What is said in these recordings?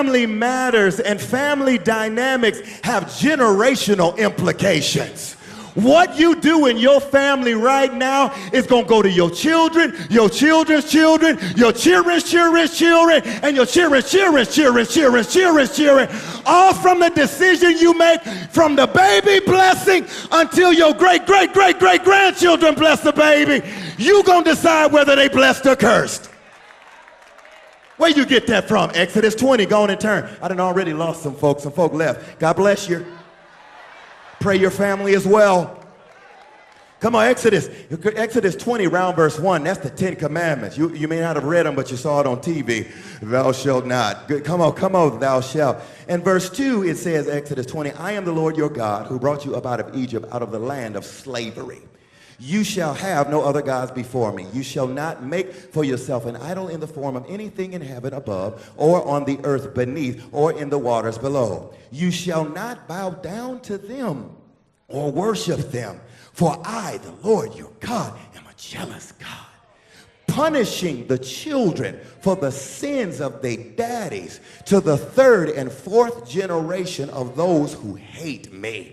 family matters and family dynamics have generational implications. What you do in your family right now is going to go to your children, your children's children, your children's children's children, and your children's children's children's children's children's children, all from the decision you make from the baby blessing until your great-great-great-great-grandchildren bless the baby. You going to decide whether they blessed or cursed. Where you get that from? Exodus 20, go on and turn. I done already lost some folks. Some folk left. God bless you. Pray your family as well. Come on, Exodus 20, round verse 1. That's the 10 commandments. You may not have read them, but you saw it on TV. Thou shalt not. Good. Come on, thou shalt. And verse 2, it says, Exodus 20, I am the Lord your God who brought you up out of Egypt, out of the land of slavery. You shall have no other gods before me. You shall not make for yourself an idol in the form of anything in heaven above, or on the earth beneath, or in the waters below. You shall not bow down to them or worship them. For I, the Lord your God, am a jealous God, punishing the children for the sins of their daddies to the third and fourth generation of those who hate me,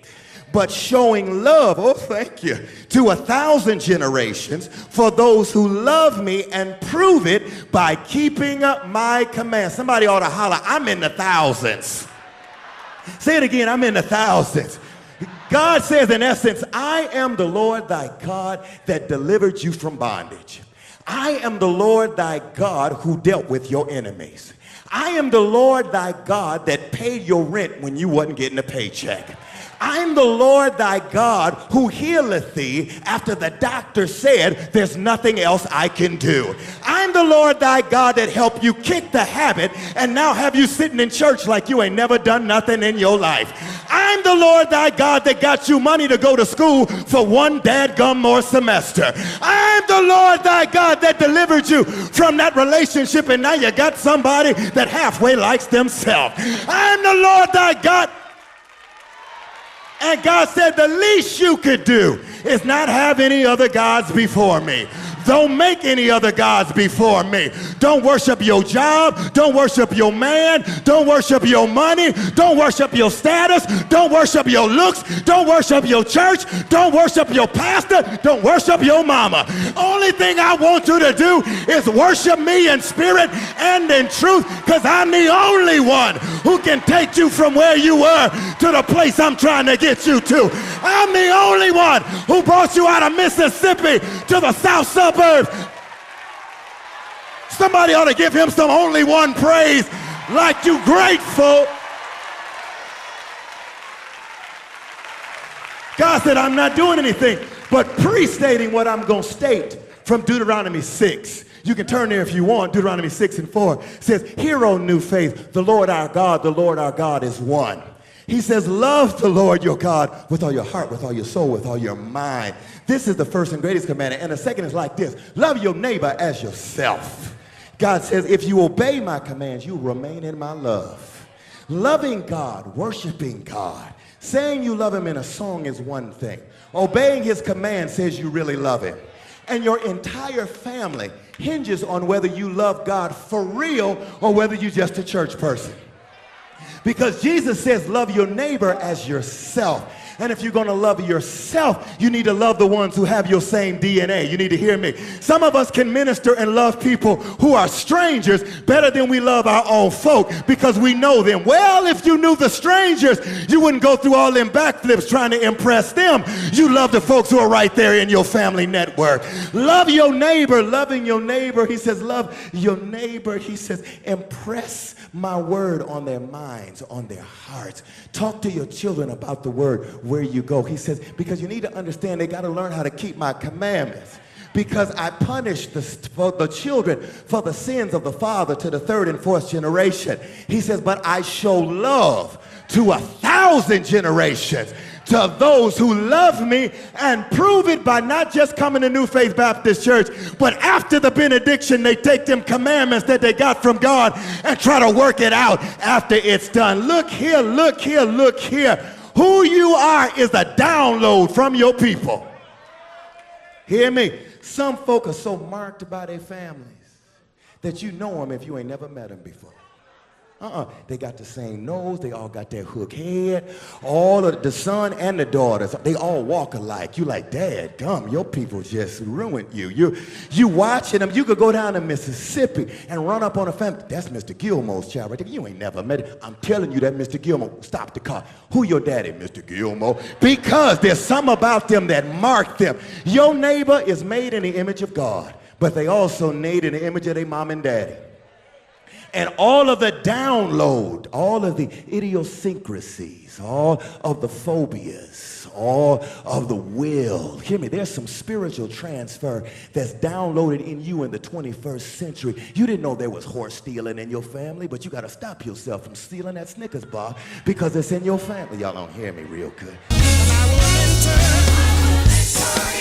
but showing love, oh thank you, to 1,000 generations for those who love me and prove it by keeping up my commands. Somebody ought to holler, I'm in the thousands. Say it again, I'm in the thousands. God says in essence, I am the Lord thy God that delivered you from bondage. I am the Lord thy God who dealt with your enemies. I am the Lord thy God that paid your rent when you wasn't getting a paycheck. I'm the Lord thy God who healeth thee after the doctor said there's nothing else I can do. I'm the Lord thy God that helped you kick the habit and now have you sitting in church like you ain't never done nothing in your life. I'm the Lord thy God that got you money to go to school for one dadgum more semester. I'm the Lord thy God that delivered you from that relationship and now you got somebody that halfway likes themselves. I'm the Lord thy God. And God said the least you could do is not have any other gods before me. Don't make any other gods before me. Don't worship your job. Don't worship your man. Don't worship your money. Don't worship your status. Don't worship your looks. Don't worship your church. Don't worship your pastor. Don't worship your mama. Only thing I want you to do is worship me in spirit and in truth, because I'm the only one who can take you from where you were to the place I'm trying to get you to. I'm the only one who brought you out of Mississippi to the south suburbs. Somebody ought to give him some only one praise like you grateful. God said, I'm not doing anything but pre-stating what I'm going to state from Deuteronomy 6. You can turn there if you want. Deuteronomy 6 and 4 says, hear, O new faith, the Lord our God is one. He says, love the Lord your God with all your heart, with all your soul, with all your mind. This is the first and greatest commandment. And the second is like this. Love your neighbor as yourself. God says, if you obey my commands, you remain in my love. Loving God, worshiping God, saying you love him in a song is one thing. Obeying his command says you really love him. And your entire family hinges on whether you love God for real or whether you're just a church person. Because Jesus says, love your neighbor as yourself. And if you're going to love yourself, you need to love the ones who have your same DNA. You need to hear me. Some of us can minister and love people who are strangers better than we love our own folk because we know them. Well, if you knew the strangers, you wouldn't go through all them backflips trying to impress them. You love the folks who are right there in your family network. Love your neighbor. Loving your neighbor. He says, love your neighbor. He says, impress my word on their minds, on their hearts. Talk to your children about the word where you go. He says, because you need to understand they got to learn how to keep my commandments. Because I punish the children for the sins of the father to the third and fourth generation. He says, but I show love to 1,000 generations to those who love me, and prove it by not just coming to New Faith Baptist Church, but after the benediction, they take them commandments that they got from God and try to work it out after it's done. Look here, look here, look here. Who you are is a download from your people. Hear me? Some folk are so marked by their families that you know them if you ain't never met them before. They got the same nose. They all got that hook head. All of the son and the daughters, they all walk alike. You like, Dad, gum, your people just ruined you. You watching them. You could go down to Mississippi and run up on a family. That's Mr. Gilmore's child right there. You ain't never met it. I'm telling you that Mr. Gilmore, stop the car. Who your daddy, Mr. Gilmore? Because there's some about them that mark them. Your neighbor is made in the image of God, but they also made in the image of their mom and daddy. And all of the download, all of the idiosyncrasies, all of the phobias, all of the will. Hear me, there's some spiritual transfer that's downloaded in you in the 21st century. You didn't know there was horse stealing in your family, but you got to stop yourself from stealing that Snickers bar because it's in your family. Y'all don't hear me real good. And I will enter